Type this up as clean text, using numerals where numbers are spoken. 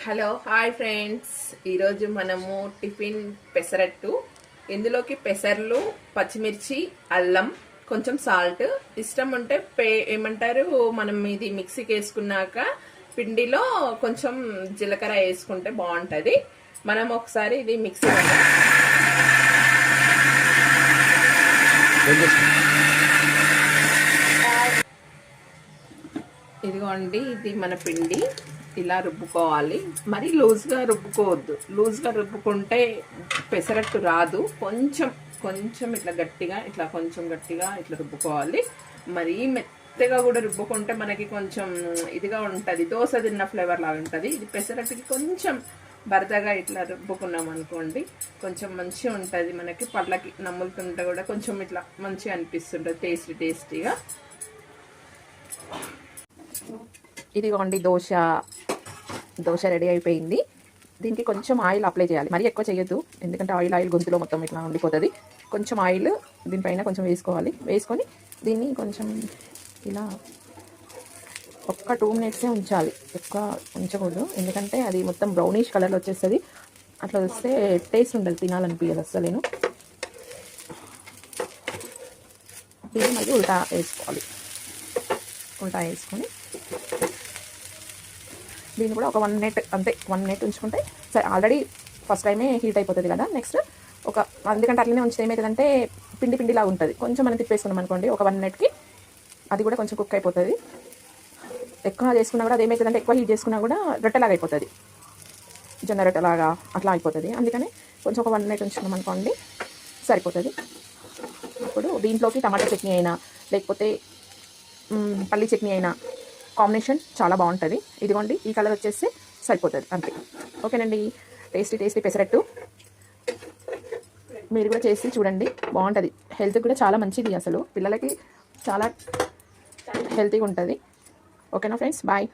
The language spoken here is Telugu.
హలో హాయ్ ఫ్రెండ్స్, ఈరోజు మనము టిఫిన్ పెసరట్టు. ఇందులోకి పెసర్లు, పచ్చిమిర్చి, అల్లం, కొంచెం సాల్ట్, ఇష్టం ఉంటే ఏమంటారు మనం ఇది మిక్సీకి వేసుకున్నాక పిండిలో కొంచెం జీలకర్ర వేసుకుంటే బాగుంటుంది. మనం ఒకసారి ఇది మిక్సీ ఇదిగోండి, ఇది మన పిండి ఇలా రుబ్బుకోవాలి. మరి లూజ్గా రుబ్బుకోవద్దు. లూజ్గా రుబ్బుకుంటే పెసరట్టు రాదు. కొంచెం కొంచెం ఇట్లా గట్టిగా కొంచెం గట్టిగా ఇట్లా రుబ్బుకోవాలి. మరీ మెత్తగా కూడా రుబ్బుకుంటే మనకి కొంచెం ఇదిగా ఉంటుంది, దోశ తిన్న ఫ్లేవర్ లాగా ఉంటుంది. ఇది పెసరట్టుకి కొంచెం బరదగా ఇట్లా రుబ్బుకున్నాం అనుకోండి, కొంచెం మంచిగా ఉంటుంది. మనకి పళ్ళకి నమ్ములుతుంటే కూడా కొంచెం ఇట్లా మంచిగా అనిపిస్తుంటుంది, టేస్టీగా. ఇదిగోండి, దోశ రెడీ అయిపోయింది. దీనికి కొంచెం ఆయిల్ అప్లై చేయాలి, మరీ ఎక్కువ చేయొద్దు, ఎందుకంటే ఆయిల్ గొంతులో మొత్తం ఇట్లా ఉండిపోతుంది. కొంచెం ఆయిల్ దీనిపైన కొంచెం వేసుకోవాలి. వేసుకొని దీన్ని కొంచెం ఇలా ఒక్క 2 మినిట్సే ఉంచాలి, ఎక్కువ ఉంచకూడదు, ఎందుకంటే అది మొత్తం బ్రౌనిష్ కలర్లో వచ్చేస్తుంది. అట్లా వస్తే టేస్ట్ ఉండదు, తినాలనిపించదు అస్సలేను. దీన్ని మళ్ళీ ఉల్టా వేసుకోవాలి. ఉల్టా వేసుకొని దీన్ని కూడా ఒక 1 మినిట్, అంతే 1 మినిట్ ఉంచుకుంటే సరే. ఆల్రెడీ ఫస్ట్ టైమే హీట్ అయిపోతుంది కదా. నెక్స్ట్ ఎందుకంటే అట్లనే ఉంచితే ఏమవుతుందంటే పిండిలా ఉంటుంది. కొంచెం మనం తిప్పేసుకున్నాం అనుకోండి, ఒక 1 మినిట్కి అది కూడా కొంచెం కుక్ అయిపోతుంది. ఎక్కువ చేసుకున్నా కూడా అది ఏమవుతుందంటే ఎక్కువ హీట్ చేసుకున్నా కూడా రొట్టెలాగా అయిపోతుంది, జొన్న రొట్టెలాగా అట్లా అయిపోతుంది. అందుకని కొంచెం ఒక 1 మినిట్ ఉంచుకున్నాం అనుకోండి సరిపోతుంది. ఇప్పుడు దీంట్లోకి టమాటా చట్నీ అయినా లేకపోతే పల్లి చట్నీ అయినా కాంబినేషన్ చాలా బాగుంటుంది. ఇదిగోండి, ఈ కలర్ వచ్చేస్తే సరిపోతుంది, అంతే. ఓకేనండి, టేస్టీ పెసరట్టు మీరు కూడా చేసి చూడండి, బాగుంటుంది. హెల్త్ కూడా చాలా మంచిది, అసలు పిల్లలకి చాలా హెల్తీగా ఉంటుంది. ఓకేనా ఫ్రెండ్స్, బాయ్.